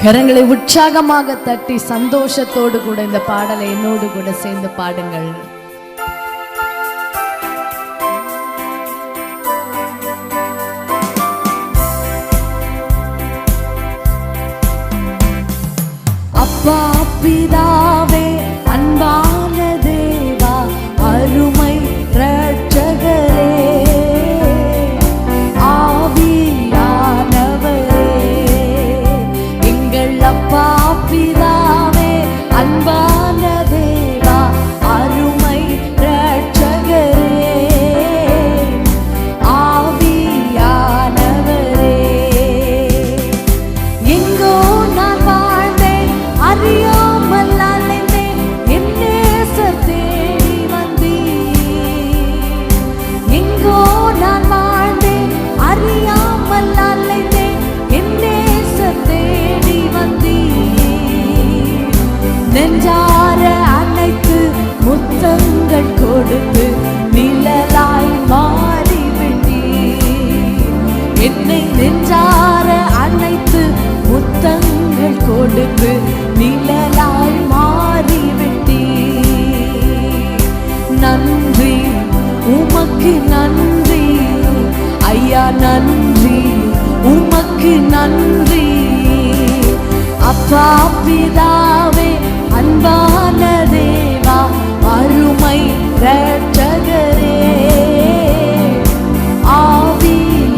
கரங்களை உற்சாகமாக தட்டி சந்தோஷத்தோடு கூட இந்த பாடலை என்னோடு கூட சேர்ந்து பாடுங்கள். அப்பா பிதாவே அன்பான தேவா அருமை இரட்சகரே ஆவியானவரே எங்கள் அப்பா பிதாவே அன்பான தேவா அருமை இரட்சகரே ஆவியானவரே எங்கோ நான் வாழ்ந்தேன் அறியாமல் அலைந்தேன் என் நேசர் தேடி வந்தீர். எங்கோ நான் வாழ்ந்தேன் அறியாமல் அலைந்தேன் என் நேசர் தேடி வந்தீர். நெஞ்சார அணைத்து முத்தங்கள் கொடுத்து நிழலாய் மாறிவிட்டீர். என்னை நெஞ்சார அணைத்து முத்தங்கள் கொடுத்து நிழலாய் மாறிவிட்டீர். நன்றி உமக்கு நன்றி ஐயா, நன்றி உமக்கு நன்றி. அப்பா பிதாவே அன்பான தேவா அருமை இரட்சகரே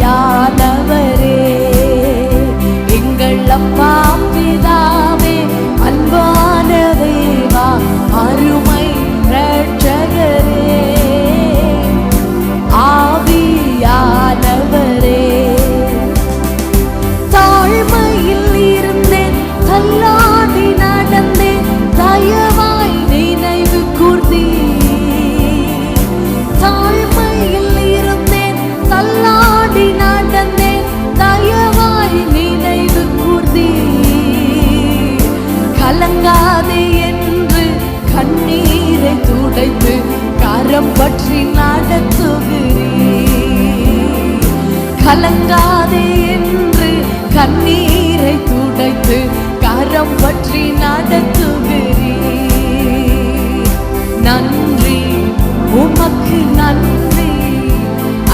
ஆவியானவரே எங்கள் அப்பா பிதாவே அன்பான தேவா அருமை இரட்சகரே ஆவியானவரே. தாழ்மையில் இருந்தேன் தள்ளாடி நடந்தேன் தயவாய் நினைவு கூர்ந்தீர். தாழ்மையில் இருந்தேன் தள்ளாடி நடந்தேன் தயவாய் நினைவு கூர்ந்தீர். கலங்காதே என்று கண்ணீரை துடைத்து கரம் பற்றி நடத்துகிறீர். கலங்காதே என்று கண்ணீரை துடைத்து கரம் பற்றி நடத்துகிறீர். நன்றி உமக்கு நன்றி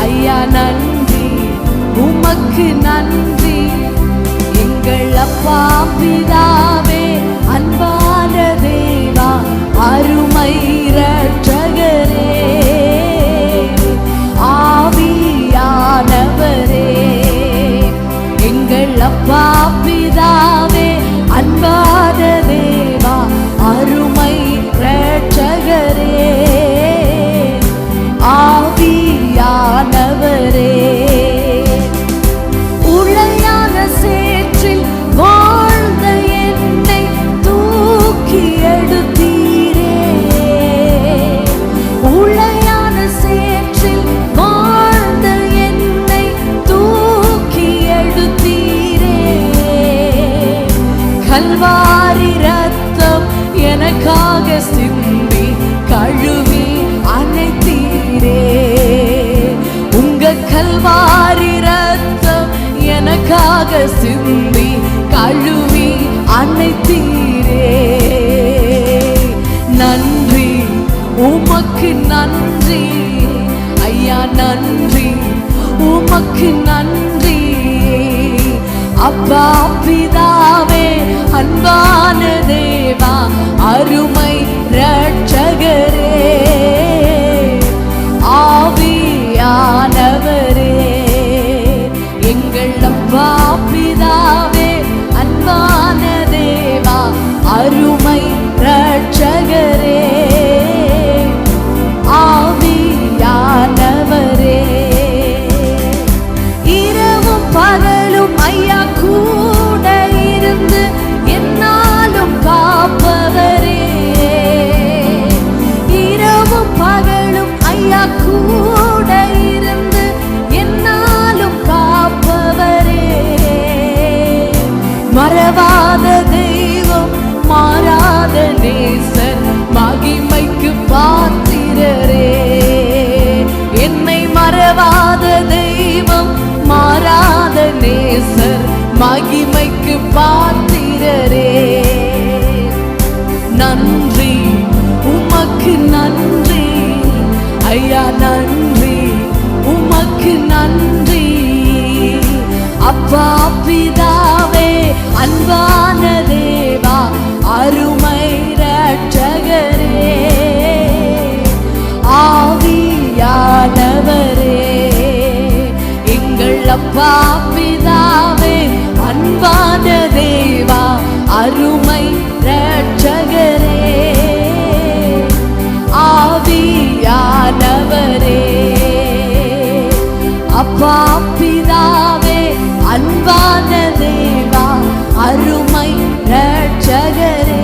ஐயா, நன்றி உமக்கு நன்றி. எங்கள் அப்பா பிதாவே அன்பான தேவா அருமை இரட்சகரே ஆவியானவரே எங்கள் அப்பா பிதாவே அன்பான தேவா அருமை இரட்சகரே ஆவியானவரே. உளையான சேற்றில் வாழ்ந்த என்னை தூக்கி எடுத்தீரே. உளையான சேற்றில் வாழ்ந்த என்னை தூக்கி எடுத்தீரே. கல்வாரி ரத்தம் எனக்காக சிந்தி கழுவி அணைத்தீரே. உங்க கல்வாரி ரத்தம் எனக்காக சிந்தி கழுவி அணைத்தீரே. நன்றி உமக்கு நன்றி ஐயா, நன்றி உமக்கு நன்றி. அப்பா பிதாவே அன்பான தேவா அருமை இரட்சகரே ஆவியானவரே எங்கள் அப்பா பிதாவே அன்பான தேவா அருமை இரட்சகரே ஆவியானவரே. இரவும் பகலும் ஐயா கூட இருந்து என்னாலும் காப்பவரே. இரவும் பகலும் ஐயா கூட இருந்து என்னாலும் காப்பவரே. மறவாத தெய்வம் மாறாத நேசர் மகிமைக்கு பாத்திரரே. என்னை மறவாத தெய்வம் மாறாத நேசர் மகிமைக்கு பாத்திரரே. நன்றி ஐயா நன்றி உமக்கு நன்றி அப்பா பிதாவே அன்பான தேவா அருமை இரட்சகரே ஆவியானவரே எங்கள் அப்பா பிதாவே அன்பான தேவா அருமை இரட்சகரே ஆவியானவரே அப்பா பிதாவே அன்பான தேவா அருமை இரட்சகரே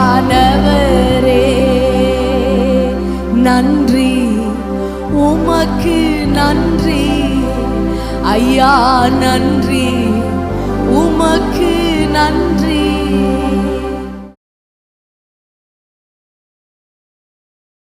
ஆவியானவரே நன்றி உமக்கு நன்றி ஐயா நன்றி உமக்கு